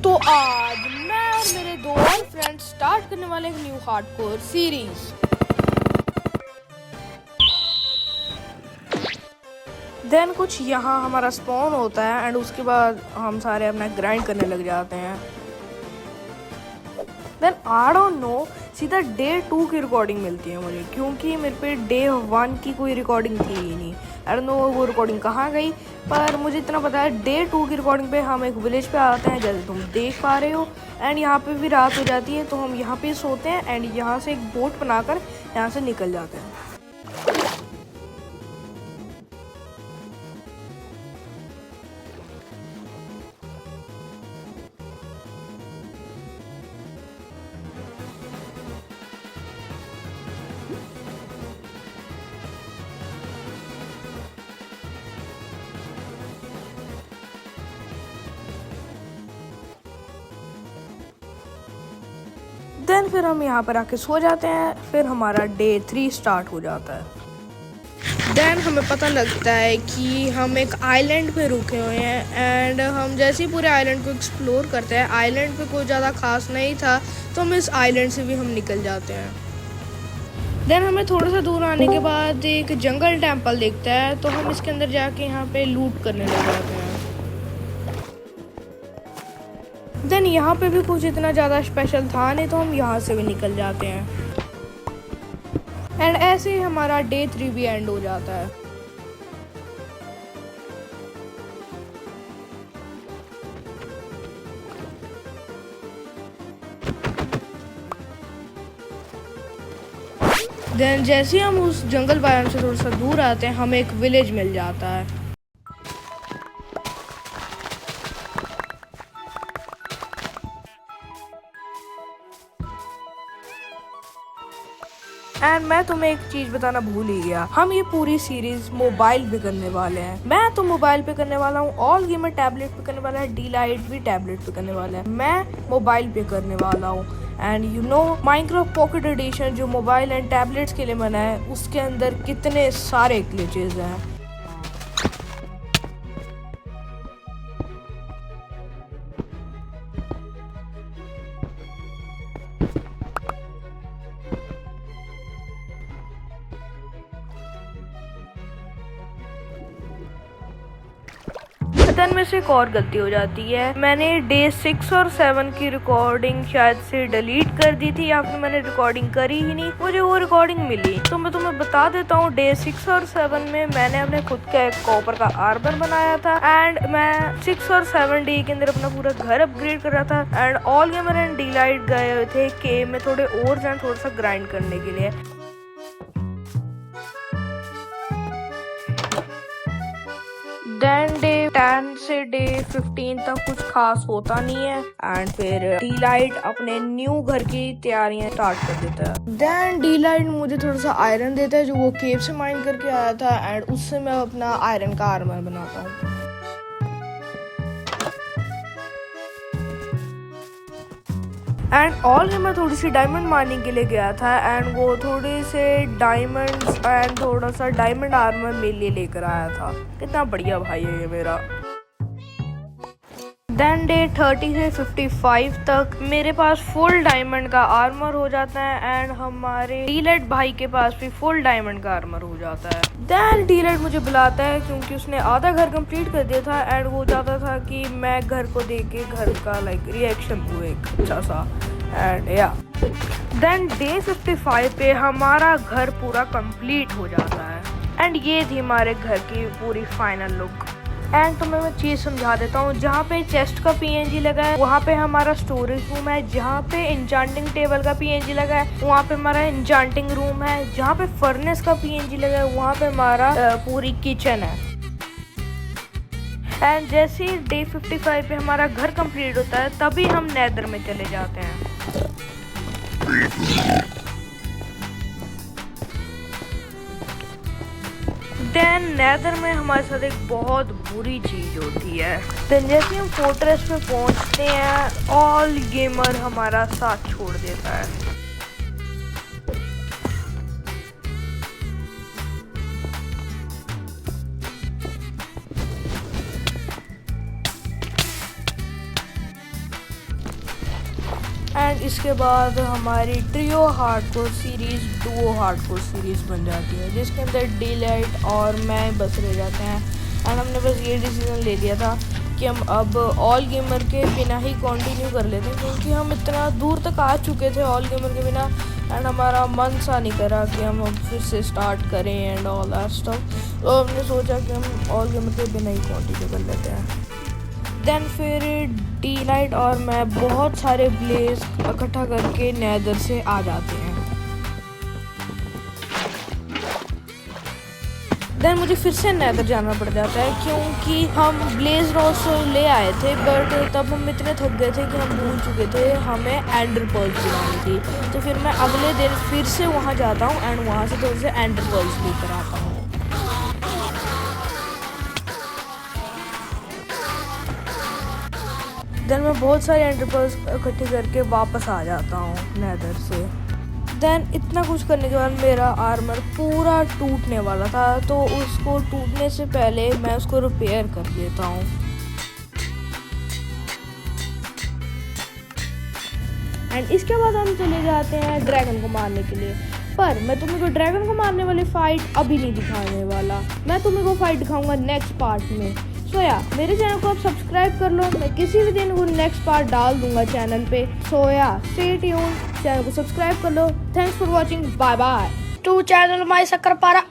तो आज मैं और मेरे दो और फ्रेंड्स स्टार्ट करने वाले एक न्यू हार्डकोर सीरीज। देन कुछ यहाँ हमारा स्पॉन होता है एंड उसके बाद हम सारे अपना ग्राइंड करने लग जाते हैं। देन आई डोंट नो, सीधा डे 2 की रिकॉर्डिंग मिलती है मुझे, क्योंकि मेरे पे डे 1 की कोई रिकॉर्डिंग थी ही नहीं। आई डोंट नो वो रिकॉर्डिंग कहाँ गई, पर मुझे इतना पता है डे 2 की रिकॉर्डिंग पे हम एक विलेज पे आते हैं, जैसे तुम देख पा रहे हो। एंड यहाँ पे भी रात हो जाती है, तो हम यहाँ पे सोते हैं एंड यहाँ से एक बोट बनाकर यहाँ से निकल जाते हैं। देन फिर हम यहाँ पर आके सो जाते हैं, फिर हमारा डे 3 स्टार्ट हो जाता है। देन हमें पता लगता है कि हम एक आइलैंड पे रुके हुए हैं एंड हम जैसे ही पूरे आइलैंड को एक्सप्लोर करते हैं, आइलैंड पे कोई ज़्यादा खास नहीं था, तो हम इस आइलैंड से भी हम निकल जाते हैं। देन हमें थोड़ा सा दूर आने के बाद एक जंगल टेम्पल दिखता है, तो हम इसके अंदर जाके यहाँ पे लूट करने लग जाते हैं। देन यहाँ पे भी कुछ इतना ज़्यादा स्पेशल था नहीं, तो हम यहाँ से भी निकल जाते हैं एंड ऐसे ही हमारा डे 3 भी एंड हो जाता है। देन जैसे ही हम उस जंगल बायोम से थोड़ा सा दूर आते हैं, हमें एक विलेज मिल जाता है। एंड मैं तुम्हें एक चीज बताना भूल ही गया, हम ये पूरी सीरीज मोबाइल पे करने वाले हैं। मैं तो मोबाइल पे करने वाला हूँ, ऑल गेमर टैबलेट पे करने वाला है, डीलाइट भी टैबलेट पे करने वाला है, मैं मोबाइल पे करने वाला हूँ। And you know, Minecraft pocket edition जो मोबाइल एंड टैबलेट्स के लिए बना है, उसके अंदर कितने सारे ग्लिचेस हैं। देन में से एक और गलती हो जाती है, मैंने डे 6 और 7 की रिकॉर्डिंग शायद से डिलीट कर दी थी, या फिर मैंने रिकॉर्डिंग करी ही नहीं, मुझे वो रिकॉर्डिंग मिली। तो मैं तुम्हें बता देता हूँ, डे 6 और 7 में मैंने अपने खुद का एक कॉपर का आर्मर बनाया था एंड मैं 6 और 7 डे के अंदर अपना पूरा घर अपग्रेड कर रहा था एंड ऑल गेमर एंड डीलाइट गए थे कि मैं थोड़े और जान थोड़ा सा ग्राइंड करने के लिए। देन डे 10 से डे 15 तक कुछ खास होता नहीं है एंड फिर डीलाइट अपने न्यू घर की तैयारियां स्टार्ट कर देता है। देन डीलाइट मुझे थोड़ा सा आयरन देता है, जो वो केव से माइन करके आया था एंड उससे मैं अपना आयरन का आर्मर बनाता हूँ। एंड ऑल मैं थोड़ी सी डायमंड माइनिंग के लिए गया था एंड वो थोड़े से डायमंड्स एंड थोड़ा सा डायमंड आर्मर मेरे लिए लेकर आया था। कितना बढ़िया भाई है ये मेरा। देन डे 30 से 55 तक मेरे पास फुल डायमंड का आर्मर हो जाता है एंड हमारे डीलेट भाई के पास भी फुल डायमंड का आर्मर हो जाता है। देन डीलेट मुझे बुलाता है क्योंकि उसने आधा घर कंप्लीट कर दिया था एंड वो चाहता था कि मैं घर को देख के घर का रिएक्शन दूँ एक अच्छा सा एंड या। देन डे 55 पे हमारा घर पूरा कंप्लीट हो जाता है एंड ये थी हमारे घर की पूरी फाइनल लुक। एंड तुम्हें मैं चीज़ समझा देता हूँ, जहाँ पे चेस्ट का पीएनजी लगा है वहाँ पे हमारा स्टोरेज रूम है, जहाँ पे इंचांटिंग टेबल का पीएनजी लगा है वहाँ पे हमारा इंचांटिंग रूम है, जहाँ पे फर्नेस का पीएनजी लगा है वहाँ पे हमारा पूरी किचन है। एंड जैसे ही डे 55 पे हमारा घर कंप्लीट होता है, तभी हम नेदर में चले जाते हैं। देन नेदर में हमारे साथ एक बहुत बुरी चीज होती है। देन जैसे हम फोर्ट्रेस पे पहुंचते हैं, ऑल गेमर हमारा साथ छोड़ देता है। देन इसके बाद हमारी trio hardcore series Duo hardcore series बन जाती है, जिसके अंदर डीलाइट और मैं बस रह जाते हैं। एंड हमने बस ये डिसीज़न ले लिया था कि हम अब ऑल गेमर के बिना ही कंटिन्यू कर लेते हैं, क्योंकि हम इतना दूर तक आ चुके थे ऑल गेमर के बिना एंड हमारा मन सा नहीं करा कि हम अब फिर से स्टार्ट करें एंड ऑल दैट स्टफ। तो हमने सोचा कि हम ऑल गेमर के बिना ही कंटिन्यू कर लेते हैं। देन फिर डीलाइट और मैं बहुत सारे ब्लेज इकट्ठा करके नेदर से आ जाते हैं। देन मुझे फिर से नेदर जाना पड़ जाता है, क्योंकि हम ब्लेज रॉड्स ले आए थे बट तब हम इतने थक गए थे कि हम भूल चुके थे हमें एंडर पर्ल्स दिलानी थी। तो फिर मैं अगले दिन फिर से वहाँ जाता हूँ एंड वहाँ से थोड़े से एंडर पर्ल्स लेकर आता हूँ। देन मैं बहुत सारे एंडर पर्ल्स इकट्ठे करके वापस आ जाता हूँ नेदर से। देन इतना कुछ करने के बाद मेरा आर्मर पूरा टूटने वाला था, तो उसको टूटने से पहले मैं उसको रिपेयर कर देता हूँ। एंड इसके बाद हम चले जाते हैं ड्रैगन को मारने के लिए। पर मैं तुम्हें को ड्रैगन को मारने वाली फाइट अभी नहीं दिखाने वाला, मैं तुम्हें को फाइट दिखाऊंगा नेक्स्ट पार्ट में। सो या मेरे चैनल को आप सब्सक्राइब कर लो, मैं किसी भी दिन वो नेक्स्ट पार्ट डाल दूंगा चैनल पे। So yeah stay tune, channel को सब्सक्राइब कर लो। Thanks for watching, bye bye to channel my सक्करपारा